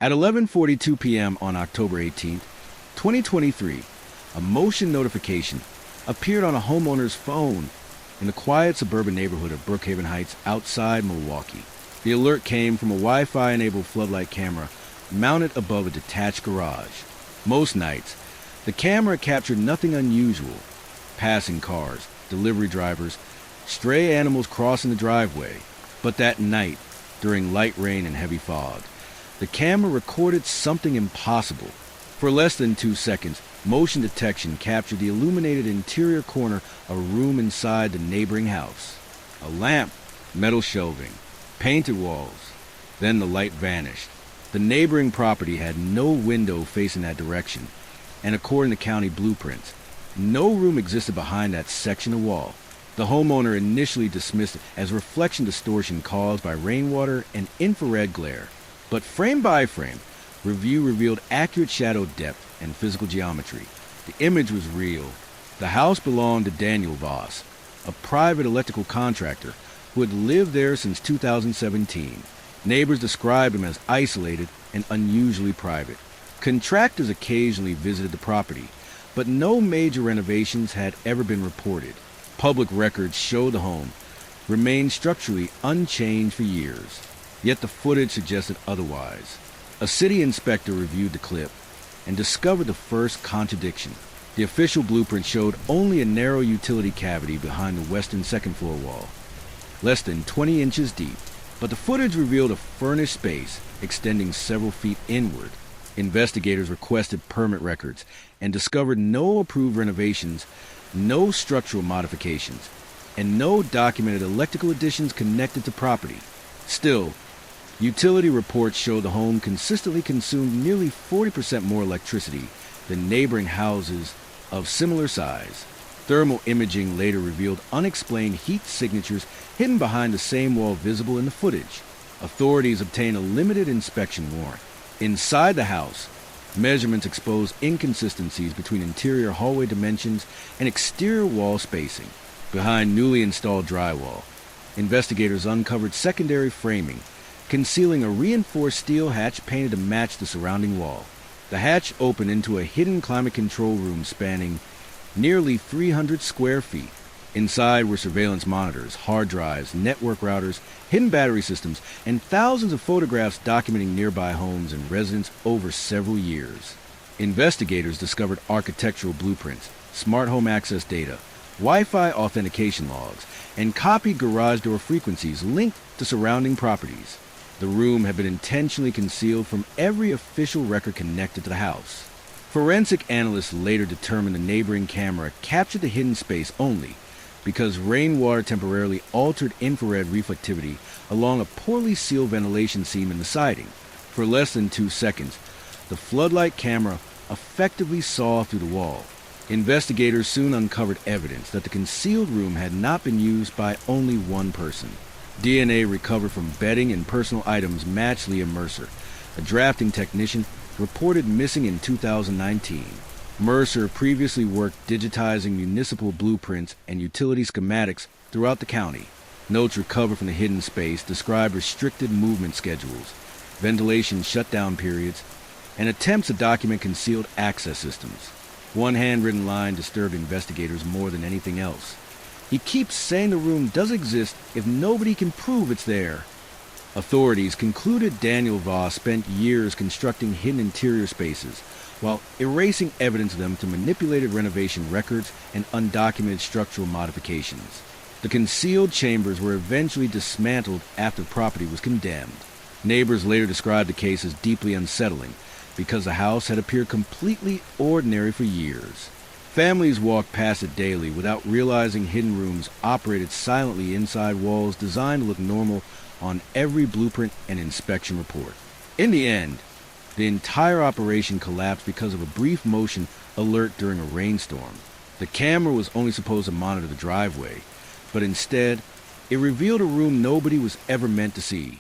At 11:42 p.m. on October 18, 2023, a motion notification appeared on a homeowner's phone in the quiet suburban neighborhood of Brookhaven Heights outside Milwaukee. The alert came from a Wi-Fi-enabled floodlight camera mounted above a detached garage. Most nights, the camera captured nothing unusual: passing cars, delivery drivers, stray animals crossing the driveway. But that night, during light rain and heavy fog, the camera recorded something impossible. For less than 2 seconds, motion detection captured the illuminated interior corner of a room inside the neighboring house. A lamp, metal shelving, painted walls. Then the light vanished. The neighboring property had no window facing that direction, and according to county blueprints, no room existed behind that section of wall. The homeowner initially dismissed it as reflection distortion caused by rainwater and infrared glare. But frame by frame, review revealed accurate shadow depth and physical geometry. The image was real. The house belonged to Daniel Voss, a private electrical contractor who had lived there since 2017. Neighbors described him as isolated and unusually private. Contractors occasionally visited the property, but no major renovations had ever been reported. Public records show the home remained structurally unchanged for years, yet the footage suggested otherwise. A city inspector reviewed the clip and discovered the first contradiction. The official blueprint showed only a narrow utility cavity behind the western second-floor wall, less than 20 inches deep. But the footage revealed a furnished space extending several feet inward. Investigators requested permit records and discovered no approved renovations, no structural modifications, and no documented electrical additions connected to property. Still, utility reports show the home consistently consumed nearly 40% more electricity than neighboring houses of similar size. Thermal imaging later revealed unexplained heat signatures hidden behind the same wall visible in the footage. Authorities obtained a limited inspection warrant. Inside the house, measurements exposed inconsistencies between interior hallway dimensions and exterior wall spacing. Behind newly installed drywall, investigators uncovered secondary framing, concealing a reinforced steel hatch painted to match the surrounding wall. The hatch opened into a hidden climate control room spanning nearly 300 square feet. Inside were surveillance monitors, hard drives, network routers, hidden battery systems, and thousands of photographs documenting nearby homes and residents over several years. Investigators discovered architectural blueprints, smart home access data, Wi-Fi authentication logs, and copied garage door frequencies linked to surrounding properties. The room had been intentionally concealed from every official record connected to the house. Forensic analysts later determined the neighboring camera captured the hidden space only because rainwater temporarily altered infrared reflectivity along a poorly sealed ventilation seam in the siding. For less than 2 seconds, the floodlight camera effectively saw through the wall. Investigators soon uncovered evidence that the concealed room had not been used by only one person. DNA recovered from bedding and personal items matched Leah Mercer, a drafting technician reported missing in 2019. Mercer previously worked digitizing municipal blueprints and utility schematics throughout the county. Notes recovered from the hidden space described restricted movement schedules, ventilation shutdown periods, and attempts to document concealed access systems. One handwritten line disturbed investigators more than anything else. He keeps saying the room does exist if nobody can prove it's there. Authorities concluded Daniel Voss spent years constructing hidden interior spaces while erasing evidence of them through manipulated renovation records and undocumented structural modifications. The concealed chambers were eventually dismantled after the property was condemned. Neighbors later described the case as deeply unsettling because the house had appeared completely ordinary for years. Families walked past it daily without realizing hidden rooms operated silently inside walls designed to look normal on every blueprint and inspection report. In the end, the entire operation collapsed because of a brief motion alert during a rainstorm. The camera was only supposed to monitor the driveway, but instead, it revealed a room nobody was ever meant to see.